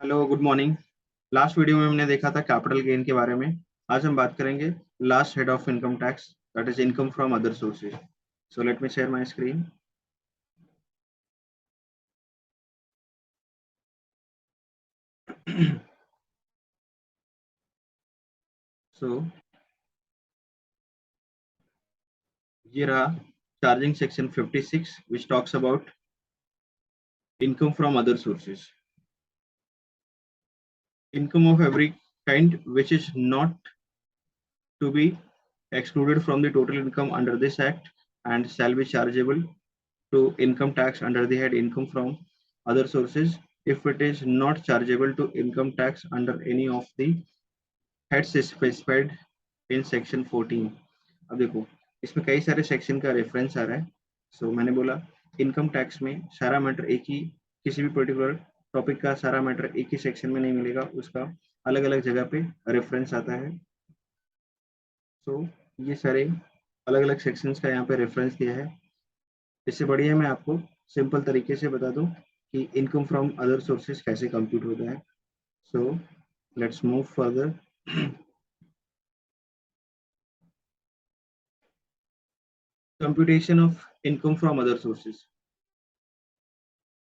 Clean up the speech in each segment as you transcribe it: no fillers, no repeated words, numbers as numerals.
Hello, good morning. Last video में हमने देखा था कैपिटल गेन के बारे में। आज हम बात करेंगे last head of income tax, that is income from other sources. So let me share my screen. So ये रहा charging section 56 which talks about income from other sources. Income of every kind which is not to be excluded from the total income under this act and shall be chargeable to income tax under the head income from other sources if it is not chargeable to income tax under any of the heads specified in section 14। अब देखो, इसमें कई सारे section का reference आ रहा है। मैंने बोला इनकम टैक्स में सारा मैटर एक ही, किसी भी पर्टिकुलर टॉपिक का सारा मैटर एक ही सेक्शन में नहीं मिलेगा, उसका अलग अलग जगह पे रेफरेंस आता है। ये सारे अलग अलग सेक्शंस का यहाँ पे रेफरेंस दिया है। इससे बढ़िया मैं आपको सिंपल तरीके से बता दूं कि इनकम फ्रॉम अदर सोर्सेज कैसे कंप्यूट होता है। So let's move further. Computation of income from other sources.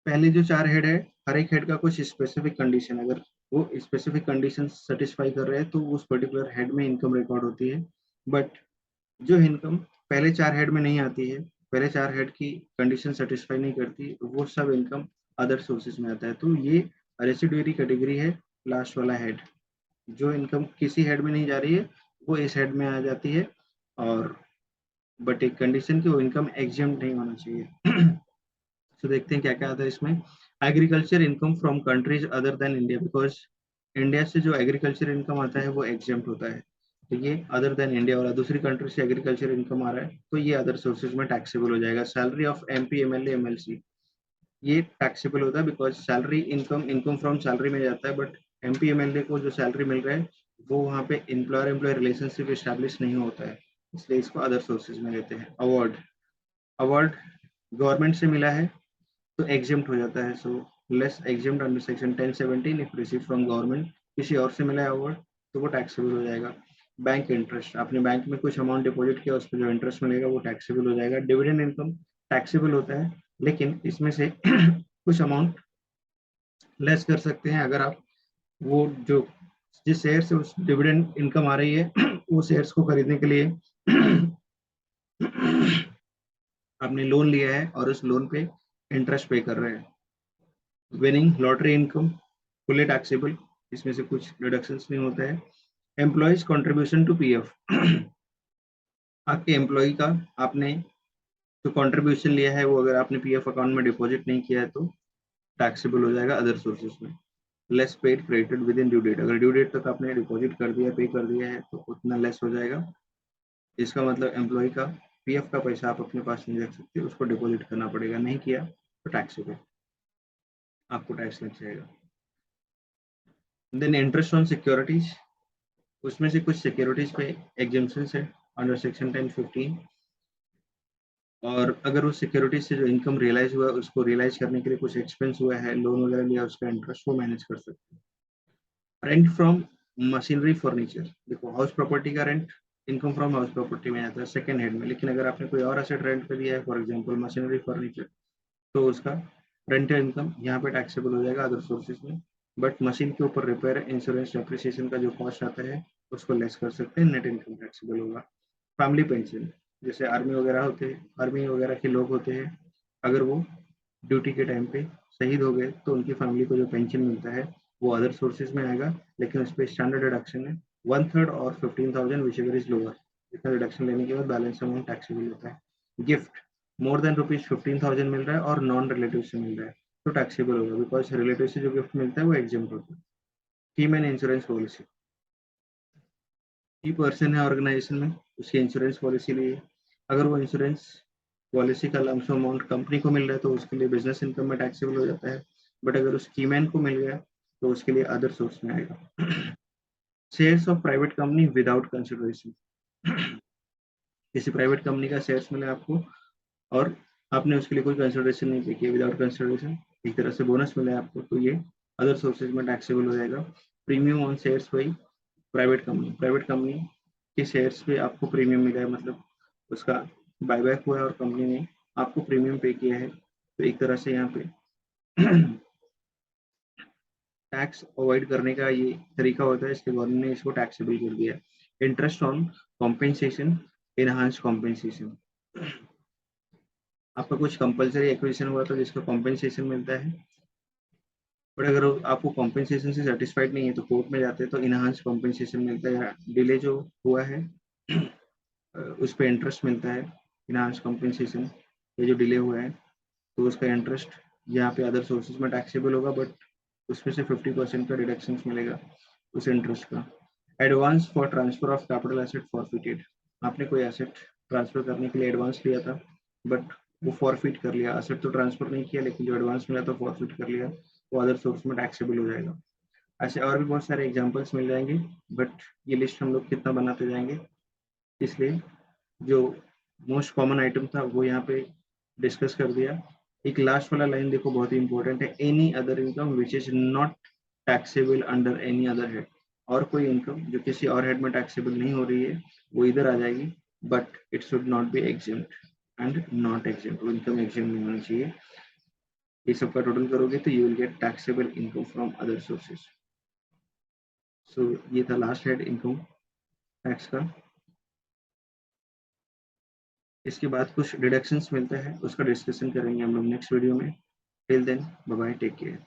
पहले जो चार हेड है, हर एक हेड का कुछ स्पेसिफिक कंडीशन, अगर वो स्पेसिफिक कंडीशन सेटिस्फाई कर रहे हैं तो उस पर्टिकुलर हेड में इनकम रिकॉर्ड होती है। बट जो इनकम पहले चार हेड में नहीं आती है, पहले चार हेड की कंडीशन सेटिस्फाई नहीं करती, वो सब इनकम अदर सोर्सेज में आता है। तो ये रेसिडुअरी कैटेगरी है, लास्ट वाला हेड। जो इनकम किसी हेड में नहीं जा रही है वो इस हेड में आ जाती है, और बट एक कंडीशन की वो इनकम एग्जेम्प्ट नहीं होना चाहिए। तो देखते हैं क्या क्या आता है इसमें। Agriculture income from countries other than India, because India से जो एग्रीकल्चर इनकम आता है वो एग्जेम्प्ट होता है। तो ये अदर देन इंडिया वाला, दूसरी कंट्री से एग्रीकल्चर इनकम आ रहा है तो ये अदर सोर्सेज में टैक्सेबल हो जाएगा। Salary of MP MLA MLC, ये टैक्सेबल होता है because salary income income from salary में जाता है। बट एमपी एमएलए को जो सैलरी मिल रहा है वो वहाँ पे एम्प्लॉयर एम्प्लॉय रिलेशनशिप इस्टेब्लिश नहीं होता है, इसलिए इसको अदर सोर्सेज में लेते हैं। अवार्ड, अवार्ड गवर्नमेंट से मिला है तो एग्जेम्प्ट हो जाता है। Less exempt under section 1017 if receive from government. किसी और से मिला है अवार्ड तो वो टैक्सेबल हो जाएगा। बैंक इंटरेस्ट, आपने बैंक में कुछ अमाउंट डिपॉजिट किया, उस पर जो इंटरेस्ट मिलेगा वो टैक्सेबल हो जाएगा। डिविडेंड इनकम टैक्सेबल होता है, लेकिन इसमें से कुछ अमाउंट लेस कर सकते हैं अगर आप वो जो जिस शेयर से उस डिविडेंड इनकम आ रही है वो शेयर्स को खरीदने के लिए आपने लोन लिया है और उस लोन पे इंटरेस्ट पे कर रहे हैं। Winning lottery income fully taxable, इसमें से कुछ डिडक्शंस नहीं होता है। एम्प्लॉयज कंट्रीब्यूशन टू पीएफ, आपके एम्प्लॉय का आपने जो कंट्रीब्यूशन लिया है वो अगर आपने पीएफ अकाउंट में डिपॉजिट नहीं किया है तो टैक्सेबल हो जाएगा अदर सोर्सेज में। Less paid credited within due date, अगर ड्यू डेट तक आपने डिपॉजिट कर दिया, पे कर दिया है तो उतना लेस हो जाएगा। इसका मतलब एम्प्लॉय का पीएफ का पैसा आप अपने पास नहीं रख सकते, उसको डिपॉजिट करना पड़ेगा, नहीं किया तो टैक्सेबल, आपको टैक्स लग जाएगा। देन इंटरेस्ट ऑन सिक्योरिटीज, उसमें से कुछ सिक्योरिटीज पे एग्जेम्पशन है अंडर सेक्शन 1015, और अगर उस सिक्योरिटी से जो इनकम रियलाइज हुआ है उसको रियलाइज करने के लिए कुछ एक्सपेंस हुआ है, लोन वगैरह लिया, उसका इंटरेस्ट वो मैनेज कर सकते हैं। रेंट फ्रॉम मशीनरी फर्नीचर, देखो हाउस प्रॉपर्टी का rent income from house property में आता है सेकंड हेड में, लेकिन अगर आपने कोई और एसेट रेंट पे दिया है, फॉर एग्जांपल मशीनरी फर्नीचर, तो उसका रेंटल इनकम यहाँ पे टैक्सेबल हो जाएगा अदर सोर्सेज में। बट मशीन के ऊपर रिपेयर इंश्योरेंस डेप्रिसिएशन का जो कॉस्ट आता है उसको लेस कर सकते हैं, नेट इनकम टैक्सेबल होगा। फैमिली पेंशन, जैसे आर्मी वगैरह होते हैं, आर्मी वगैरह के लोग होते हैं, अगर वो ड्यूटी के टाइम पे शहीद हो गए तो उनकी फैमिली को जो पेंशन मिलता है वो अदर सोर्सेज में आएगा, लेकिन उस पर स्टैंडर्ड डिडक्शन है 1/3 और 15,000 विच एवर इज लोअर। इतना डिडक्शन लेने के बाद बैलेंस अमाउंट टैक्सेबल होता है। गिफ्ट मोर देन ₹15,000 मिल रहा है और नॉन रिलेटिव से मिल रहा है तो टैक्सेबल होगा, बिकॉज रिलेटिव से जो गिफ्ट मिलता है वो एग्जेम्प्ट होता है। टीम एंड इंश्योरेंस पॉलिसी, की पर्सन है ऑर्गेनाइजेशन में, उसकी इंश्योरेंस पॉलिसी लिए, अगर वो इंश्योरेंस पॉलिसी का लमसम अमाउंट कंपनी को मिल रहा है तो उसके लिए बिजनेस इनकम में टैक्सेबल हो जाता है। बट अगर उस कीमैन को मिल गया तो उसके लिए अदर सोर्स में आएगा। Shares of private company without consideration, किसी प्राइवेट कंपनी का शेयर्स मिले आपको और आपने उसके लिए कोई कंसिडरेशन नहीं पे किया, विदाउट कंसिडरेशन एक तरह से बोनस मिला है आपको, तो ये अदर सोर्सेज में टैक्सेबल हो जाएगा। Premium on shares by private company के शेयर्स पे आपको प्रीमियम मिला है, मतलब उसका बायबैक हुआ है और कंपनी ने आपको प्रीमियम पे किया है, तो एक तरह से यहाँ पे टैक्स अवॉइड करने का ये तरीका होता है, इसलिए गवर्नमेंट ने इसको टैक्सेबल कर दिया है। Interest on compensation, enhance compensation, आपका कुछ कंपलसरी एक्विजिशन हुआ था जिसका कॉम्पेंसेशन मिलता है, बट अगर आपको कॉम्पेंसेशन से सेटिस्फाइड नहीं है तो कोर्ट में जाते हैं तो इनहांस कॉम्पेंसेशन मिलता है। डिले जो हुआ है उस पर इंटरेस्ट मिलता है, इनहांस कॉम्पेंसेशन, ये जो डिले हुआ है तो उसका इंटरेस्ट यहाँ पे अदर सोर्सेज में टैक्सेबल होगा, बट उसमें से 50% का डिडक्शन मिलेगा उस इंटरेस्ट का। Advance for transfer of capital asset forfeited, आपने कोई एसेट ट्रांसफर करने के लिए एडवांस लिया था, बट वो फॉरफिट कर लिया, एसेट तो ट्रांसफर नहीं किया लेकिन जो एडवांस मिला था फॉरफिट कर लिया, वो अदर सोर्स में टैक्सेबल हो जाएगा। ऐसे और भी बहुत सारे एग्जांपल्स मिल जाएंगे, बट ये लिस्ट हम लोग कितना बनाते जाएंगे, इसलिए जो मोस्ट कॉमन आइटम था वो यहाँ पे डिस्कस कर दिया। एक लास्ट वाला लाइन देखो, बहुत ही इंपॉर्टेंट है, any other income which is not taxable under any other head, और कोई इनकम जो किसी और हेड में टैक्सेबल नहीं हो रही है वो इधर आ जाएगी, but it should not be exempt and not exempt, income exempt नहीं होना चाहिए। ये सब का टोटल करोगे तो you will get taxable income from other sources. So ये था लास्ट हेड इनकम टैक्स का। इसके बाद कुछ डिडक्शंस मिलते हैं, उसका डिस्कशन करेंगे हम लोग नेक्स्ट वीडियो में। Till then bye bye, take care.